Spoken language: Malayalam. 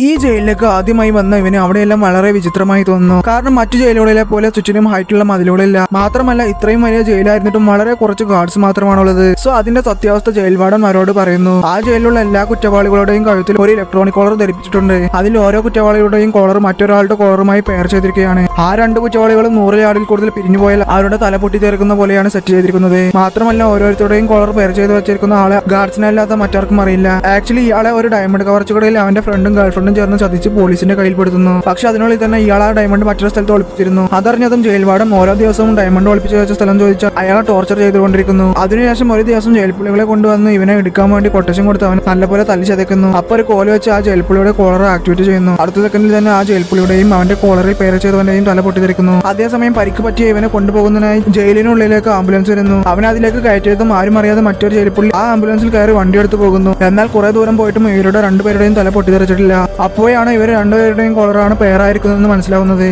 ഈ ജയിലിലേക്ക് ആദ്യമായി വന്ന ഇവന് അവിടെയെല്ലാം വളരെ വിചിത്രമായി തോന്നുന്നു. കാരണം മറ്റു ജയിലുകളിലെ പോലെ ചുറ്റിനും ഹൈറ്റുള്ള മതിലുകളില്ല. മാത്രമല്ല ഇത്രയും വലിയ ജയിലായിരുന്നിട്ടും വളരെ കുറച്ച് ഗാർഡ്സ് മാത്രമാണുള്ളത്. സോ അതിന്റെ സത്യാവസ്ഥ ജയിൽ വാർഡൻ അവരോട് പറയുന്നു. ആ ജയിലിലുള്ള എല്ലാ കുറ്റവാളികളുടെയും കഴുത്തിൽ ഒരു ഇലക്ട്രോണിക് കോളർ ധരിപ്പിച്ചിട്ടുണ്ട്. അതിൽ ഓരോ കുറ്റവാളികളുടെയും കോളർ മറ്റൊരാളുടെ കോളറുമായി പെയർ ചെയ്തിരിക്കുകയാണ്. ആ രണ്ട് കുറ്റവാളികളും 100 യാർഡിൽ കൂടുതൽ പിരിഞ്ഞുപോയാൽ അവരുടെ തല പൊട്ടിത്തേർക്കുന്ന പോലെയാണ് സെറ്റ് ചെയ്തിരിക്കുന്നത്. മാത്രമല്ല ഓരോരുത്തരുടെയും കോളർ പെയർ ചെയ്ത് വെച്ചിരിക്കുന്ന ആളെ ഗാർഡ്സിനല്ലാത്ത മറ്റാർക്കും അറിയില്ല. ആക്ച്വലി ഇയാളെ ഒരു ഡയമണ്ട് കവർച്ചകളിൽ അവന്റെ ഫ്രണ്ടും ഗേൾഫ്രണ്ടും ചേർന്ന് ചതിച്ച് പോലീസിന്റെ കയ്യിൽപ്പെടുത്തുന്നു. പക്ഷെ അതിനുള്ളിൽ തന്നെ ഇയാൾ ആ ഡയമണ്ട് മറ്റൊരു സ്ഥലത്ത് ഒളിപ്പിച്ചിരുന്നു. അതറിഞ്ഞതും ജയിൽ വാർഡൻ ഓരോ ദിവസവും ഡയമണ്ട് ഒളിപ്പിച്ച് വെച്ച സ്ഥലം ചോദിച്ചാൽ അയാളെ ടോർച്ചർ ചെയ്തുകൊണ്ടിരിക്കുന്നു. അതിനുശേഷം ഒരു ദിവസം ജയിൽപ്പുള്ളികളെ കൊണ്ടുവന്ന് ഇവനെ എടുക്കാൻ വേണ്ടി കൊട്ടേഷൻ കൊടുത്ത് അവൻ നല്ലപോലെ തല്ലി ചതയ്ക്കുന്നു. അപ്പൊ ഒരു കോല് വെച്ച് ആ ജയിൽപ്പുള്ളിയുടെ കോളർ ആക്ടിവേറ്റ് ചെയ്യുന്നു. അടുത്ത സെക്കൻഡിൽ തന്നെ ആ ജയിൽപ്പുള്ളിയുടെയും അവന്റെ കോളറിൽ പേര് ചെയ്തവന്റെയും തല പൊട്ടിത്തെറിക്കുന്നു. അതേസമയം പരിക്ക് പറ്റിയ ഇവനെ കൊണ്ടുപോകുന്നതിനായി ജയിലിനുള്ളിലേക്ക് ആംബുലൻസ് വരുന്നു. അവൻ അതിലേക്ക് കയറ്റിയതും ആരും അറിയാതെ മറ്റൊരു ജയിൽപ്പുള്ളി ആ ആംബുലൻസിൽ കയറി വണ്ടി എടുത്തു പോകുന്നു. എന്നാൽ കുറെ ദൂരം പോയിട്ടും ഇവരുടെ രണ്ടുപേരുടെയും തല പൊട്ടിത്തെറിച്ചിട്ടില്ല. അപ്പോഴാണ് ഇവർ രണ്ടുപേരുടെയും കോളറാണ് പേരായിരിക്കുന്നതെന്ന് മനസ്സിലാവുന്നത്.